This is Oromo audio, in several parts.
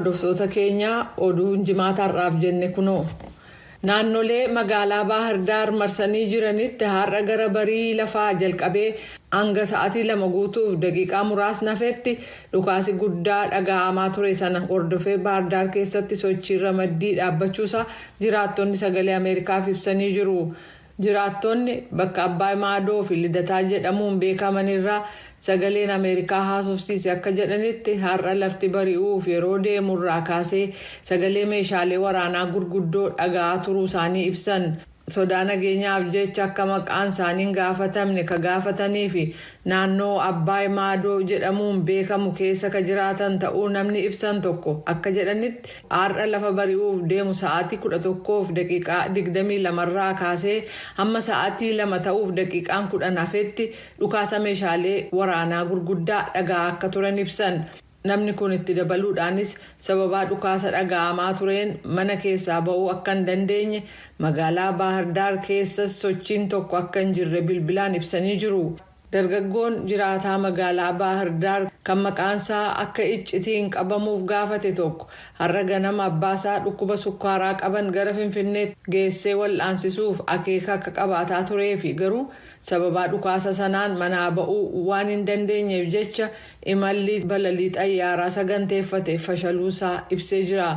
hordoftoota keenya oduu jimaatarraaf jenne kunoo. Naannolee magaalaa Baahir Daar marsanii jiranitti har'a gara barii lafaa jalqabee hanga sa'aatii 2 guutuuf daqiiqaa muraasni hafetti dhukaasi guddaa dhaga'amaa ture sana hordofee Baahir Daar keessatti sochii ramaddii dhaabbachuusaa jiraattonni sagalee Ameerikaaf ibsanii jiru. Jiraattonni bakka Abbaay Maadoo fi Lidataa jedhamuun beekamanirraa sagaleen Ameerikaa haasofsiise akka jedhanitti har'a lafti bari'uuf yeroo deemurraa kaasee sagalee meeshaalee waraanaa gurguddoo dhaga'aa turuu isaanii ibsan. Sodaa nageenyaaf jecha akka maqaan isaanii gaafatamne ka gaafatanii fi naannoo Abbaay Maadoo jedhamuun beekamu keessa ka jiraatan ta'uu namni ibsan tokko akka jedhanitti har'a lafa bari'uuf deemu sa'aatii 11 daqiiqaa 22 irraa kaasee hamma sa'aatii 2 ta'uuf daqiiqaan 10 hafetti dhukaasa meeshaalee waraanaa gurguddaa dhaga'aa akka turan ibsan. Namni kun itti dabaluudhaanis sababaa dhukaasa dhaga'amaa tureen mana keessaa ba'uu akka hin dandeenye magaalaa Baahir Daar keessas sochiin tokko akka hin jirre bilbilaan ibsanii jiru. Dargaggoon jiraataa magaalaa Baahir Daar kan maqaansaa akka iccitiin qabamuuf gaafate tokko har'a ganama abbaasaa dhukkuba sukkaaraa qaban gara Finfinneetti geessee wal'aansisuuf akeeka akka qabaataa turee fi garuu sababaa dhukaasa sanaan manaa ba'uu waan hin dandeenyeef jecha imalli balalii xayyaaraa saganteeffate fashaluusaa ibsee jira.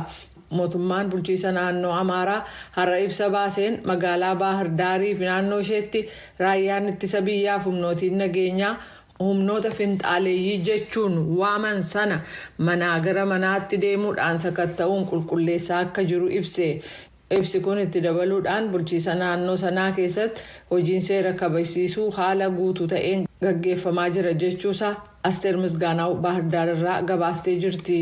Mootummaan bulchiisa naannoo Amaaraa har'a ibsa baaseen magaalaa Baahir Daarii fi naannoo isheetti raayyaan ittisa biyyaaf humnootiin nageenyaa humnoota finxaaleeyyii jechuun waaman sana manaa gara manaatti deemuudhaan sakatta'uun qulqulleessaa akka jiru ibse. Ibsi kun itti dabaluudhaan bulchiisa naannoo sanaa keessatti hojiin seera kabachiisuu haala guutuu ta'een gaggeeffamaa jira jechuusaa Asteer Misgaanaw Baahir Daar irraa gabaastee jirti.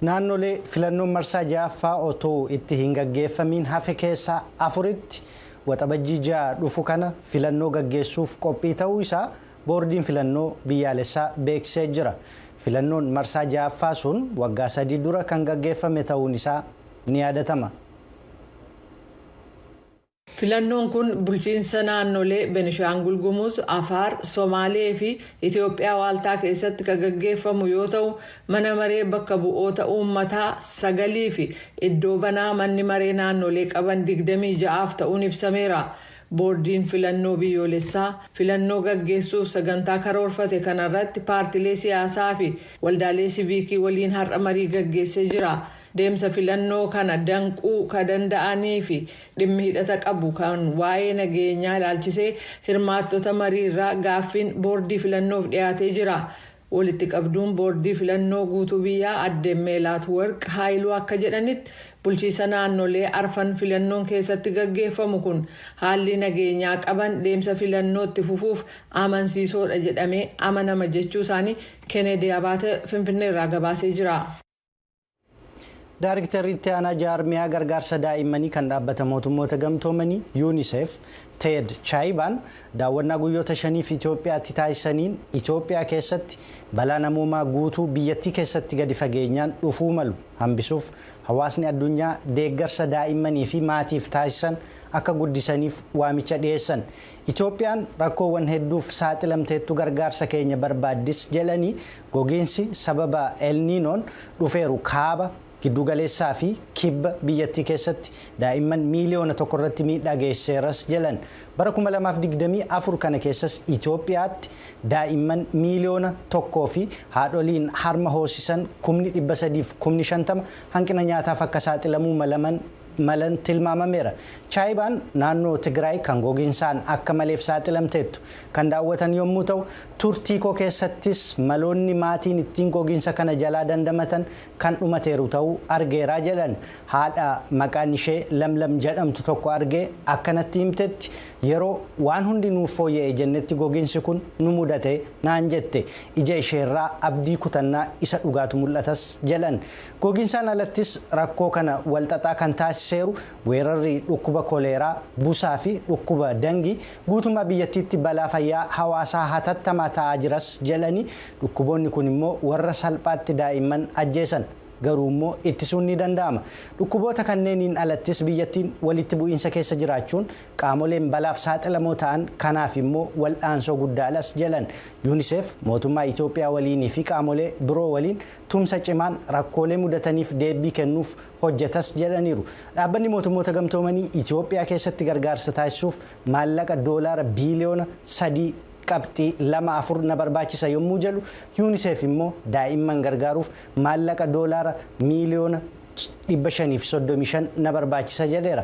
Naannolee filannoon marsaa 6ffaa otoo itti hin gaggeeffamiin hafe keessaa 4tti waxabajjii 6 dhufu kana filannoo gaggeessuuf qophii ta'uu isaa boordiin filannoo biyyaalessaa beeksisee jira. Filannoon marsaa 6ffaa sun waggaa 3 dura kan gaggeeffame ta'uun isaa ni yaadatama. Filannoon kun bulchiinsa naannolee Benishaangul Gumuz, Afaar, Somaalee fi Itoophiyaa waaltaa keessatti kan gaggeeffamu yoo ta'u mana maree bakka bu'oota uummataa 9 fi iddoo banaa manni maree naannolee qaban 26 ta'uun ibsameera. Boordiin filannoo biyyoolessaa filannoo gaggeessuuf sagantaa karoorfate kanarratti paartilee siyaasaa fi waldaalee siviikii waliin har'a marii gaggeessee jira. Deemsa filannoo kana danquu ka danda'anii fi dhimmi hidhata qabu kan waa'ee nageenyaa ilaalchisee hirmaattota mariirraa gaaffiin boordii filannoof dhiyaatee jira. Walitti qabduun boordii filannoo guutuu biyyaa Aadde Meelaat Warq Haayiluu akka jedhanitti bulchiisa naannolee arfan filannoon keessatti gaggeeffamu kun haalli nageenyaa qaban deemsa filannootti fufuuf amansiisoodha jedhamee amanama jechuu isaanii Kennedy Abaate Finfinneerraa gabaasee jira. Daarektarri itti aanaa jaarmiyaa gargaarsa daa'immanii kan dhaabbata mootummoota gamtoomanii UNICEF Ted Chaibaan daawwannaa guyyoota 5f Itoophiyaatti taasisaniin Itoophiyaa keessatti balaa namoomaa guutuu biyyattii keessatti gadi fageenyaan dhufuu malu hambisuuf hawaasni addunyaa deeggarsa daa'immanii fi maatiif taasisan akka guddisaniif waamicha dhiyeessan. Itoophiyaan rakkoowwan hedduuf saaxilamteettu gargaarsa keenya barbaaddis jedhanii gogiinsi sababa El Niinoon dhufeeru kaaba giddugaleessaa fi kibba biyyattii keessatti daa'imman miiliyoona 1 irratti miidhaa geessiseeras jedhan. Bara 2024 kana keessas Itoophiyaatti daa'imman miiliyoona 1 fi haadholiin harma hoosisan 350,000 hanqina nyaataaf akka saaxilamuu malan tilmaamameera. Chaibaan naannoo Tigraay kan gogiinsaan akka maleef saaxilamteettu kan daawwatan yommuu ta'u turtii koo keessattis maloonni maatiin ittiin gogiinsa kana jalaa dandamatan kan dhumateeru ta'uu argeeraa jedhan. Haadha maqaan ishee Lamlam jedhamtu tokko argee akkanatti himtetti yeroo waan hundi nuuf fooyya'e jennetti gogiinsi kun nu mudate naan jette. Ija isheerraa abdii kutannaa isa dhugaatu mul'atas jedhan. Gogiinsaan alattis rakkoo kana walxaxaa kan taasiseeru weerarri dhukkuba koleeraa, busaa fi dhukkuba dangii guutummaa biyyattiitti balaa fayyaa hawaasaa hatattamaa ta'aa jiras jedhanii dhukkuboonni kun immoo warra salphaatti daa'imman ajjeesan. garuu immoo ittisuun ni danda'ama. Dhukkuboota kanneeniin alattis biyyattiin walitti bu'iinsa keessa jiraachuun qaamoleen balaaf saaxilamoo ta'an kanaaf immoo wal'aansoo guddaadhas jedhan. UNICEF mootummaa Itoophiyaa waliinii fi qaamolee biroo waliin tumsa cimaan rakkoolee mudataniif deebii kennuuf hojjetas jedhaniiru. Dhaabbanni mootummoota gamtoomanii Itoophiyaa keessatti gargaarsa taasisuuf maallaqa doolaara biiliyoona 3.24 na barbaachisa yommuu jedhu UNICEF immoo daa'imman gargaaruuf maallaqa doolaara miiliyoona 535 na barbaachisa jedheera.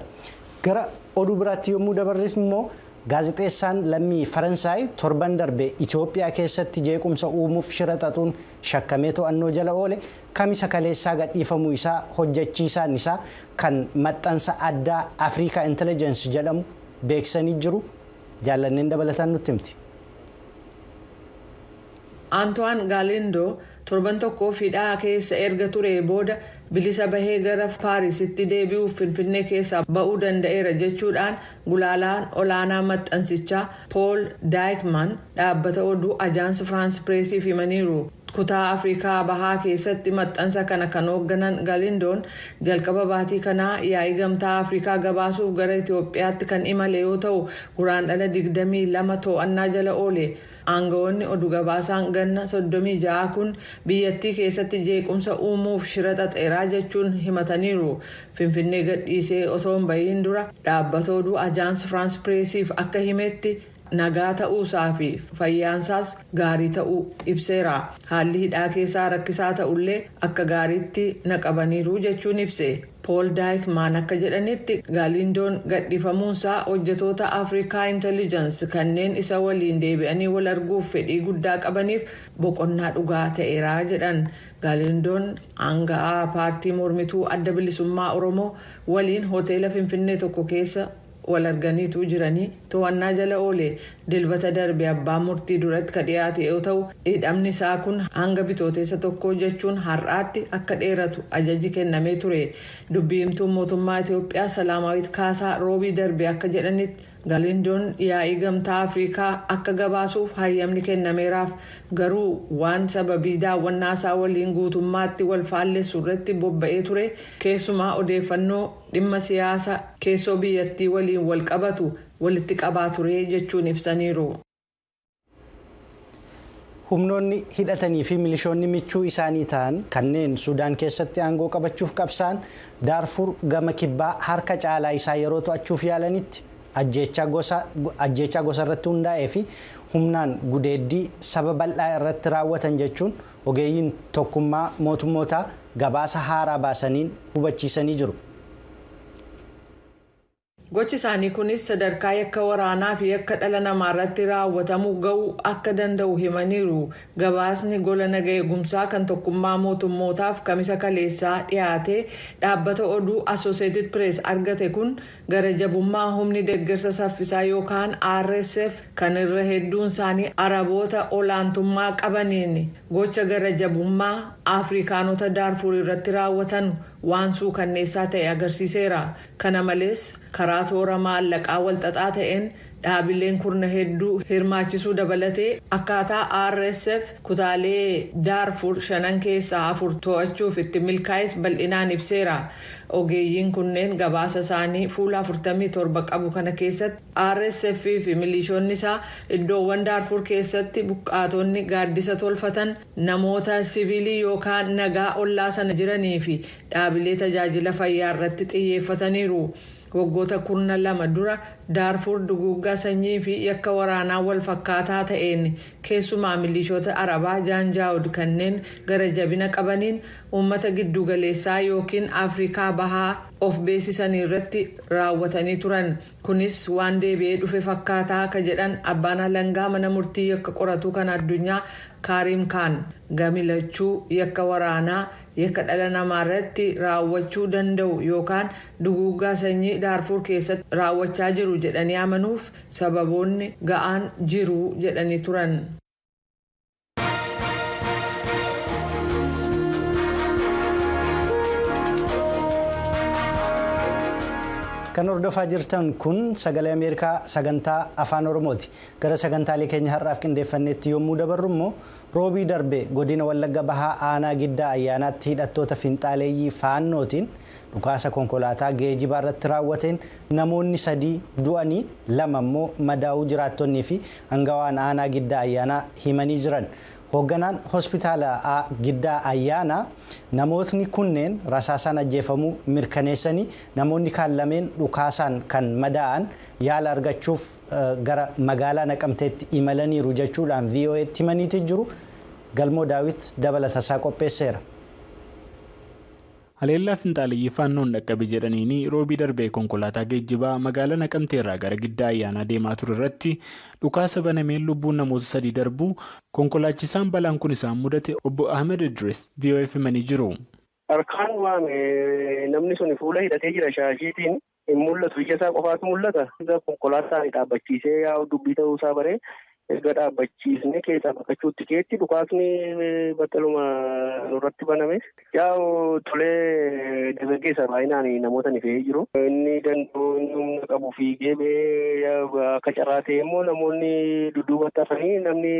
Gara oduu biraatti yommuu dabarris immoo gaazexeessaan lammii Faransaay torban darbe Itoophiyaa keessatti jeequmsa uumuuf shira xaxuun shakkamee to'annoo jala oole kamisa kaleessaa gadhiifamuu isaa hojjechiisaan isaa kan maxxansa addaa Africa Intelligence jedhamu beeksisanii jiru. Jaallanneen dabalataan nutti himti. Antoine Galindo torban tokko hidhaa keessa erga ture booda bilisa bahee gara Paarisitti deebi'uuf Finfinnee keessaa ba'uu danda'eera jechuudhaan gulaalaan olaanaa maxxansichaa Paul Dijkman dhaabbata oduu Ajaans France Pressiif himaniiru. Kutaa Afrikaa bahaa keessatti maxxansa kana kan hoogganan Galindoon jalqaba baatii kanaa yaa'ii gamtaa Afrikaa gabaasuuf gara Itoophiyaatti kan imale yoo ta'u guraandhala 22 to'annaa jala oole. Aangawoonni oduu gabaasaan ganna 36 kun biyyattii keessatti jeequmsa uumuuf shira xaxeeraa jechuun himataniiru. Finfinnee gadhiisee osoo hin bahiin dura dhaabbata oduu Ajaans France Pressiif akka himetti nagaa ta'uusaa fi fayyaansaas gaarii ta'uu ibseera. Haalli hidhaa keessaa rakkisaa ta'ullee akka gaariitti naqabaniiru jechuun ibse. Paul Dijkman akka jedhanitti Galindoon gadhiifamuunsaa hojjetoota Africa Intelligence kanneen isa waliin deebi'anii wal arguuf fedhii guddaa qabaniif boqonnaa dhugaa ta'eera jedhan. Galindoon aanga'aa paartii mormituu adda bilisummaa Oromoo waliin hoteela Finfinnee tokko keessa wal arganiitu jiranii to'annaa jala oole. Dilbata darbe abbaa murtii duratti ka dhiyaate yoo ta'u hidhamni isaa kun hanga bitooteessa tokko jechuun har'aatti akka dheeratu ajaji kennamee ture. Dubbiimtuun mootummaa Itoophiyaa Salaamaawit Kaasaa roobii darbe akka jedhanitti Galindoon yaa'ii gamtaa Afrikaa akka gabaasuuf hayyamni kennameeraaf garuu waan sababii daawwannaa isaa waliin guutummaatti wal faallessu irratti bobba'ee ture keessumaa odeeffannoo dhimma siyaasa keessoo biyyattii waliin wal qabatu walitti qabaa ture jechuun ibsaniiru. Humnoonni hidhatanii fi milishoonni michuu isaanii ta'an kanneen Sudaan keessatti aangoo qabachuuf qabsaan Daarfur gama kibbaa harka caalaa isaa yeroo to'achuuf yaalanitti ajjeechaa gosa irratti hundaa'ee fi humnaan gudeeddii saba bal'aa irratti raawwatan jechuun ogeeyyiin tokkummaa mootummootaa gabaasa haaraa baasaniin hubachiisanii jiru. Gochi isaanii kunis sadarkaa yakka waraanaa fi yakka dhala namaa irratti raawwatamuu ga'uu akka danda'u himaniiru. Gabaasni gola naga eegumsaa kan tokkummaa mootummootaaf kamisa kaleessaa dhiyaate dhaabbata oduu Associated Press argate kun gara jabummaa humni deeggarsa saffisaa yookaan RSF kan irra hedduun isaanii Araboota olaantummaa qabaniin gocha gara jabummaa Afrikaanota Daarfur irratti raawwatan waan suukanneessaa ta'e agarsiiseera. Kana malees karaa toora maallaqaa walxaxaa ta'een dhaabileen kurna hedduu hirmaachisuu dabalatee akkaataa RSF kutaalee Daarfur 5 keessaa 4 to'achuuf itti milkaa'es bal'inaan ibseera. Ogeeyyiin kunneen gabaasa isaanii fuula 47 qabu kana keessatti RSF fi milishoonni isaa iddoowwan Daarfur keessatti buqqaatonni gaaddisa tolfatan namoota siviilii yookaan nagaa ollaa sana jiranii fi dhaabilee tajaajila fayyaa irratti xiyyeeffataniiru. Waggoota 12 dura Daarfur duguuggaa sanyii fi yakka waraanaa wal fakkaataa ta'een keessumaa milishoota Arabaa Jaanjaawud kanneen gara jabina qabaniin uummata giddugaleessaa yookiin Afrikaa bahaa of beeksisanii irratti raawwatanii turan. Kunis waan deebi'ee dhufe fakkaataa ka jedhan abbaan alangaa mana murtii yakka qoratu kan addunyaa Karim Khan gamilachuu yakka waraanaa yakka dhala namaa irratti raawwachuu danda'u yookaan duguuggaa sanyii Daarfur keessatti raawwachaa jiru jedhanii amanuuf sababoonni ga'aan jiru jedhanii turan. Kan hordofaa jirtan kun sagalee Ameerikaa sagantaa Afaan Oromooti. Gara sagantaalee keenya har'aaf qindeeffannetti yommuu dabarru immoo roobii darbe godina Wallagga Bahaa aanaa Giddaa Ayyaanaatti hidhattoota finxaaleeyyii faannootiin dhukaasa konkolaataa geejjibaa irratti raawwateen namoonni 3 du'anii 2 immoo madaa'uu jiraattonnii fi hangawaan aanaa Giddaa Ayyaanaa himanii jiran. Hoogganaan hospitaala Giddaa Ayyaanaa namootni kunneen rasaasaan ajjeefamuu mirkaneessanii namoonni kaan lameen dhukaasaan kan madaa'an yaala argachuuf gara magaalaa Naqamteetti imalaniiru jechuudhaan VOA'tti himaniiti jiru. Galmoo Daawit dabalatasaa qopheesseera. Haleellaa finxaaleeyyii faannoon dhaqqabe jedhaniini roobii darbee konkolaataa geejjibaa magaalaa Naqamteerraa gara Giddaa Ayyaanaa deemaa ture irratti dhukaasa banameen lubbuun namoota 3 darbuu konkolaachisaan balaan kun isaan mudate obbo Ahmed Idris VOA'f himanii jiru. Harkaan waan namni sun fuula hidhatee jira shaashiitiin hin mul'atu ija isaa qofaatu mul'ata. Konkolaataan dhaabbachiisee yaa'u dubbii ta'uu isaa baree erga dhaabbachiisne keessaa baqachuutti keetti dhukaasni battaluma irratti baname. Yaa'u tolee dargaggeessa baay'inaan namoota ni fe'ee jiru. Inni danda'u humna qabu fiigee akka carraa ta'e immoo namoonni dudduubatti hafanii namni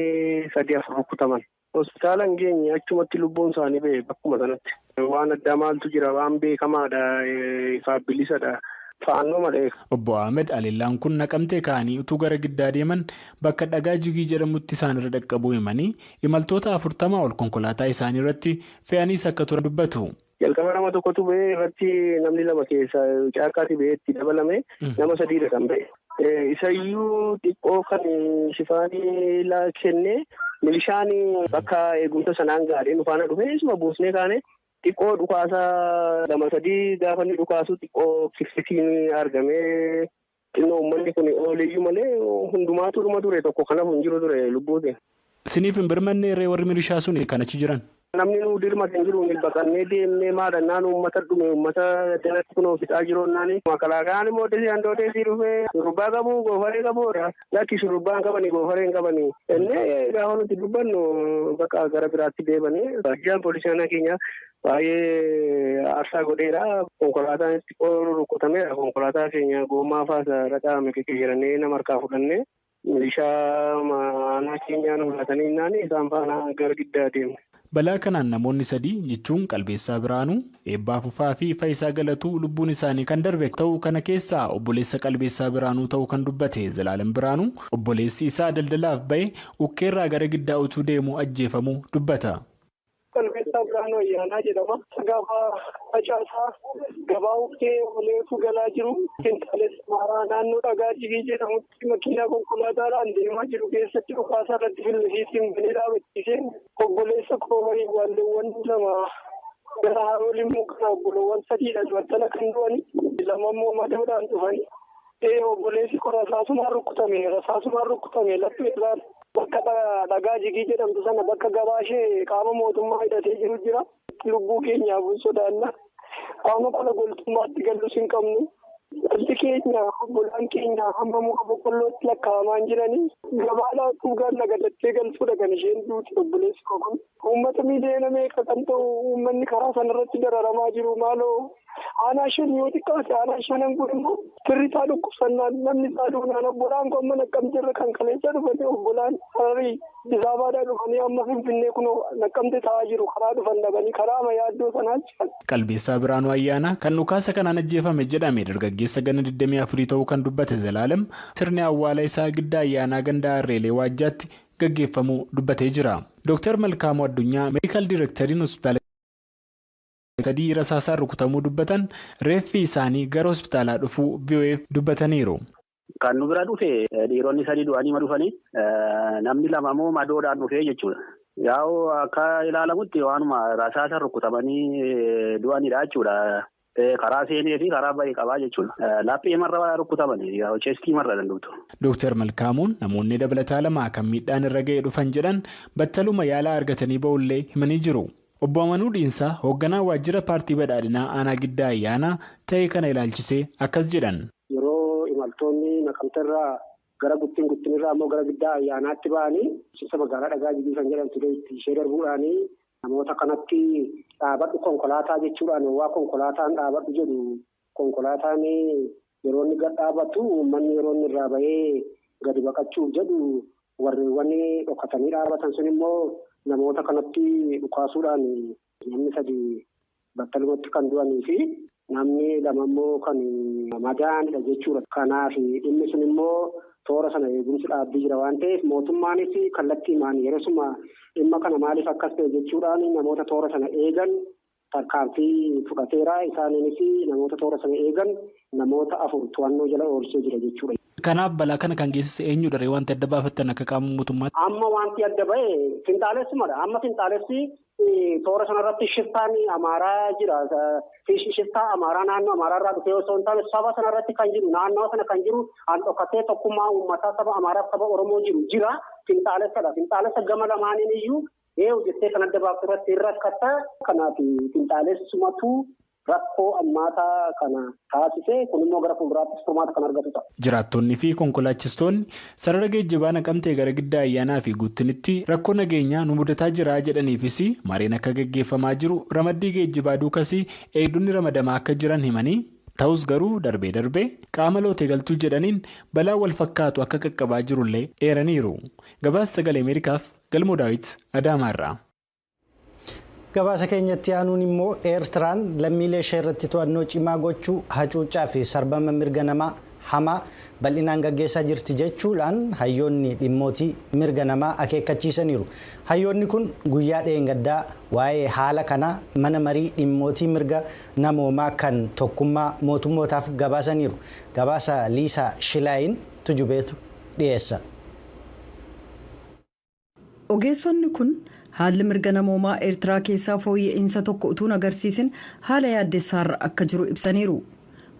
3-4 rukutaman. Hospitaala hin geenye achumatti lubbuun isaanii ba'e bakkuma sanatti. Waan addaa maaltu jira waan beekamaadha ifaaf bilisadha. Faannoo malee. Obbo Ahmed Haleellaan kun Naqamtee ka'anii utuu gara Giddaa deeman bakka dhagaa jigii jedhamutti isaan irra dhaqqabuu himanii imaltoota 40 ol konkolaataa isaanii irratti fe'aniis akka ture dubbatu. Jalqaba nama tokkotu ba'e irratti namni 2 keessa caakkaatti ba'eetti dabalame nama 3 kan ba'e. Isayyuu xiqqoo kan shifaanii kennee milishaan bakka eegumsa sanaan gaadhee nu faana dhufee isuma buusnee kaane. Xiqqoo dhukaasa 2-3 gaafa inni dhukaasu xiqqoo kifsitiin argamee xinnoo uummanni kun ooleyyuu malee hundumaatu dhuma ture tokko kanaaf hin jiru ture lubbuuti. Siniif hin birmanne warri milishaa sun kan achi jiran. Namni nu dirmate hin jiru baqannee deemnee maadannaan uummata dhume uummata jalatti kun fixaa jiru naani. Makalaakaan immoo desiyaan dooteesii dhufee shurrubbaa qabu goofaree qabuudha. Lakki shurrubbaan qabanii goofaree hin qabanii. Innee gaafa nuti dubbannu bakka gara biraatti deemanii ajjaan poolisii keenya baay'ee aarsaa godheera. Konkolaataan xiqqoo rukutameera. Konkolaataa keenya gommaa faasa dhaqaame kekeerannee nama harkaa fudhannee milishaa aanaa keenyaan mul'atanii naani isaan faana gara Giddaa deemne. Balaa kanaan namoonni 3 jechuun Qalbeessaa Biraanuu, Eebbaa Fufaa fi Faayisaa Galatuu lubbuun isaanii kan darbe ta'uu kana keessaa obboleessa Qalbeessaa Biraanuu ta'uu kan dubbate Zalaalam Biraanuu obboleessi isaa daldalaaf ba'e ukkeerraa gara Giddaa utuu deemuu ajjeefamuu dubbata. Qalbeessaa Biraanuu Ayyaanaa jedhama. Gaafa facaasaa gabaa uffee oleetu galaa jiru. Finxaalees maaraa naannoo dhagaa jigii jedhamutti makiinaa konkolaataadhaan deemaa jiru keessatti dhukaasaa irratti filisiitiin banee dhaabbachiisee obboleessa koomanii waalleewwan 2 gara harooliin mukaa obboloowwan 3 battala kan du'anii 2 immoo madaa'uudhaan dhufanii. Obboleessi rasaasumaan rukkutame laphee irraan bakka dhagaa jigii jedhamtu sana bakka gabaashee qaama mootummaa hidhatee jiru jira. Lubbuu keenyaaf sodaanna. Qaama kana goltummaatti gallus hin qabnu. Dhalli keenya obbolaan keenya hamma muka boqqollootti lakkaa'amaa jiranii gabaadhaa dhugaan nagadattee galchuudha kan isheen duuti obboleessi kun. Uummata miiliyoona meeqa kan ta'u uummanni karaa sanarratti dararamaa jiru maaloo aanaa 5 yoo xiqqaate aanaa 5 kun immoo sirriisaa dhukkubsannaan namni isaa duunaan obbolaan kun amma Naqqamteerra kan kaleessa dhufanii obbolaan Hararii Disaabaadhaa dhufanii amma Finfinnee kun Naqqamte ta'aa jiru karaa dhufan dhabanii karaa yaaddoo sanaa. Qalbeessaa Biraanuu Ayyaanaa kan dhukaasa kanaan ajjeefame jedhame dargaggeessa gana 24 ta'uu kan dubbate Zalaalam sirni awwaala isaa Giddaa Ayyaanaa gandaa Harreelee Waajjaatti gaggeeffamuu dubbatee jira. Dr. Malkaamuu Addunyaa meedikaal diireekteriin hospitaala sadii rasaasaan rukutamuu dubbatan reeffi isaanii gara hospitaalaa dhufuu VOA'f dubbataniiru. Kan nu bira dhufe dhiironni 3 du'anii dhufanii namni 2 immoo madoodhaan dhufee jechuudha. Yaa'u akka ilaalamutti waanuma rasaasaan rukutamanii du'anidha jechuudha. Karaa seenee fi karaa ba'ee qabaa jechuudha. Laphee marra rukutamanii chestii marra danda'utu. Dr. Malkaamuun namoonni dabalataa 2 kan miidhaan irra ga'ee dhufan jedhan battaluma yaalaa argatanii ba'ullee himanii jiru. Obbo Amanuu Dhiinsaa hoogganaa waajjira paartii badhaadhinaa aanaa Giddaa Ayyaanaa ta'ee kana ilaalchisee akkas jedhan. Yeroo imaltoonni Naqamteerraa gara guttinirraa immoo gara Giddaa Ayyaanaatti ba'anii sisa magaalaa dhagaa jigii kan jedhamtu ishee darbuudhaanii namoota kanatti dhaabadhu konkolaataa jechuudhaan waa konkolaataan dhaabadhu jedhu konkolaataan yeroo inni gad dhaabatu uummanni yeroo inni irraa bahee gadi baqachuuf jedhu warreewwan dhokatanii dhaabatan sun immoo namoota kanatti dhukaasuudhaan namni 3 battalumatti kan du'anii fi namni 2 immoo kan madaa'anidha jechuudha. Kanaaf dhimmi sun immoo toora sana eegumsi dhaabbii jira waan ta'eef mootummaanis kallattiimaan yeroo dhimma kana maaliif akkas ta'e jechuudhaan namoota toora sana eegan tarkaanfii fudhateera. Isaaniinis namoota toora sana eegan namoota 4 to'annoo jala oolchee jira jechuudha. Kanaaf balaa kana kan geessise eenyudha wanti adda baafattan akka qaama mootummaatti? Amma wanti adda ba'e finxaalessumadha. Amma finxaalessi toora sanarratti shiftaan Amaaraa jira. Shiftaa Amaaraa naannoo Amaaraa irraa dhufee osoo hin taane saba sanarratti kan jiru naannoo sana kan jiru dhokatee tokkummaa uummataa saba Amaaraa saba Oromoo jiru jira. Finxaalessadha. Finxaalessa gama lamaaniin iyyuu hojjettee kan adda baaftu irratti rakkata. Kanaaf finxaalessumatu rakkoo ammaataa kana taasise kun immoo gara fuulduraattis furmaata kan argatudha. Jiraattonni fi konkolaachistoonni sarara geejjibaa Naqamtee gara Giddaa Ayyaanaa fi Guuttinitti rakkoo nageenyaa nu mudataa jira jedhaniifis mareen akka gaggeeffamaa jiru ramaddii geejjibaa duukas eegdonni ramadamaa akka jiran himanii ta'us garuu darbee qaama lootee galtuu jedhaniin balaa wal fakkaatu akka qaqqabaa jirullee eeraniiru. Gabaasa Sagalee Ameerikaaf Galmoo Daawit Adaamaarraa. Gabaasa keenyatti aanuun immoo Eertiraan lammiilee ishee irratti to'annoo cimaa gochuu hacuuccaa fi sarbama mirga namaa hamaa bal'inaan gaggeessaa jirti jechuudhaan hayyoonni dhimmootii mirga namaa akeekkachiisaniiru. Hayyoonni kun guyyaa dheengaddaa waa'ee haala kanaa mana marii dhimmootii mirga namoomaa kan tokkummaa mootummootaaf gabaasaniiru. Gabaasa Liisaa Shilaayin Tujubeetu dhiyeessa. Ogeessonni kun haalli mirga namoomaa Eertiraa keessaa fooyya'insa tokko utuu agarsiisin haala yaaddessaarra akka jiru ibsaniiru.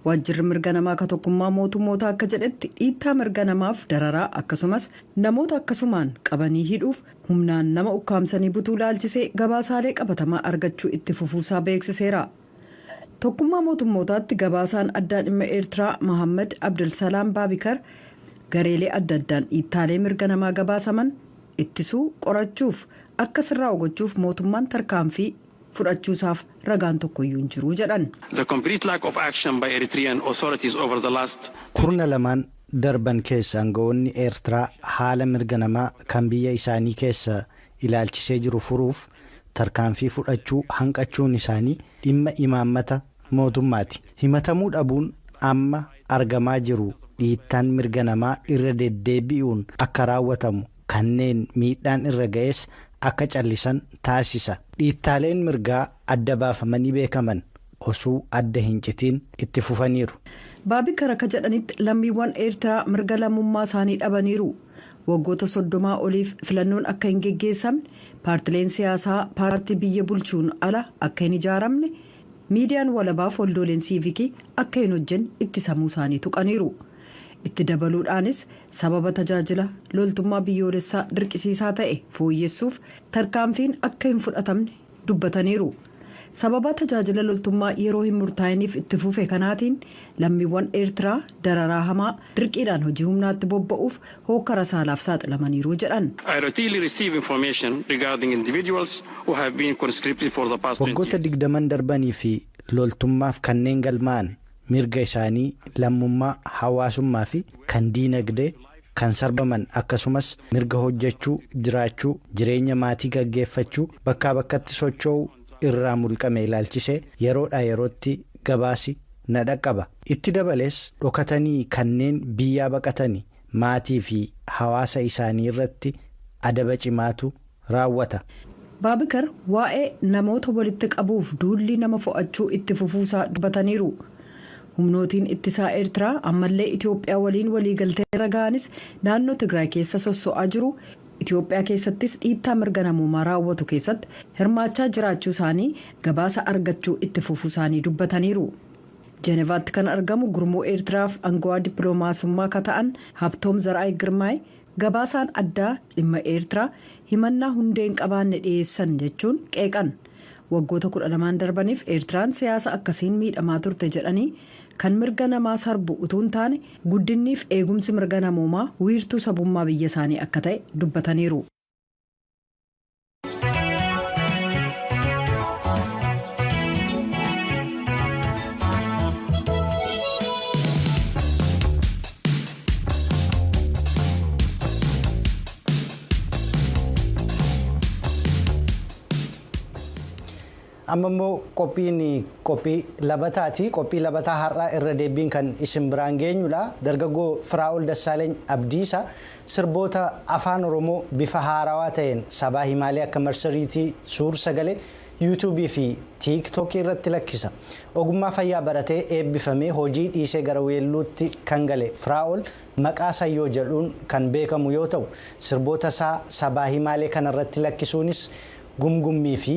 Waajjirri mirga namaa ka tokkummaa mootummoota akka jedhetti dhiittaa mirga namaaf dararaa akkasumas namoota akkasumaan qabanii hidhuuf humnaan nama ukkaamsanii butuu laalchisee gabaasaalee qabatamaa argachuu itti fufuusaa beeksiseera. Tokkummaa mootummootaatti gabaasaan addaa dhimma Eertiraa Mohaammed Abdulsalaam Baabikar gareelee adda addaan dhiittaalee mirga namaa gabaasaman ittisuu qorachuuf akka sirraa gochuuf mootummaan tarkaanfii fudhachuusaaf ragaan tokkoyyuu hin jiru jedhan. Kurna lamaan darban keessa aangawoonni Eertiraa haala mirga namaa kan biyya isaanii keessa ilaalchisee jiru furuuf tarkaanfii fudhachuu hanqachuun isaanii dhimma imaammata mootummaati. Himatamuu dhabuun amma argamaa jiru dhiittaan mirga namaa irra deddeebi'uun akka raawwatamu kanneen miidhaan irra ga'es akka callisan taasisa. Dhiittaaleen mirgaa adda baafamanii beekaman osoo adda hin citiin itti fufaniiru. Baabikar akka jedhanitti lammiiwwan Eertiraa mirga lammummaa isaanii dhabaniiru. Waggoota 30 oliif filannoon akka hin geggeessamne, paartileen siyaasaa paartii biyya bulchuun ala akka hin ijaaramne, miidiyaan walabaaf waldoleen siivikii akka hin hojjenne ittisamuu isaanii tuqaniiru. Itti dabaluudhaanis sababa tajaajila loltummaa biyyoolessaa dirqisiisaa ta'e fooyyessuuf tarkaanfiin akka hin fudhatamne dubbataniiru. Sababa tajaajila loltummaa yeroo hin murtaa'iniif itti fufe kanaatiin lammiiwwan Eertiraa dararaa hamaa dirqiidhaan hojii humnaatti bobba'uuf hokkara saalaaf saaxilamaniiru jedhan. Waggoota 20 darbanii fi loltummaaf kanneen galmaa'an mirga isaanii lammummaa hawaasummaa fi kan diinagdee kan sarbaman akkasumas mirga hojjechuu jiraachuu jireenya maatii gaggeeffachuu bakkaa bakkatti socho'uu irraa mulqame ilaalchisee yeroodhaa yerootti gabaasi na dhaqqaba. Itti dabalees dhokatanii kanneen biyyaa baqatanii maatii fi hawaasa isaanii irratti adaba cimaatu raawwata. Baabikar waa'ee namoota walitti qabuuf duulli nama fo'achuu itti fufuusaa dubbataniiru. Humnootiin ittisaa Eertiraa ammallee Itoophiyaa waliin waliigaltee ragaanis naannoo Tigraay keessa sosso'aa jiru. Itoophiyaa keessattis dhiittaa mirga namummaa raawwatu keessatti hirmaachaa jiraachuu isaanii gabaasa argachuu itti fufuu isaanii dubbataniiru. Jeenevaatti kan argamu gurmuu Eertiraaf aangawaa dippiloomaasummaa ka ta'an Habtoom Zaraayi Girmaay gabaasaan addaa dhimma Eertiraa himannaa hundee hin qabaanne dhiyeessan jechuun qeeqan. Waggoota 12 darbaniif Eertiraan siyaasa akkasiin miidhamaa turte jedhanii kan mirga namaa sarbu utuu hin taane guddinniif eegumsi mirga namoomaa wiirtuu sabummaa biyya isaanii akka ta'e dubbataniiru. Amma immoo qophii labataati. Qophii labataa har'aa irra deebiin kan isin biraan geenyudha. Dargaggoo Firaa'ol Dassaaleeny Abdiisaa sirboota afaan Oromoo bifa haarawaa ta'een sabaa himaalee akka marsariitii suur sagalee yuutuubii fi tiiktookii irratti lakkisa. Ogummaa fayyaa baratee eebbifamee hojii dhiisee gara weelluutti kan gale Firaa'ol maqaa sayyoo jedhuun kan beekamu yoo ta'u sirboota isaa sabaa himaalee kanarratti lakkisuunis gumgummii fi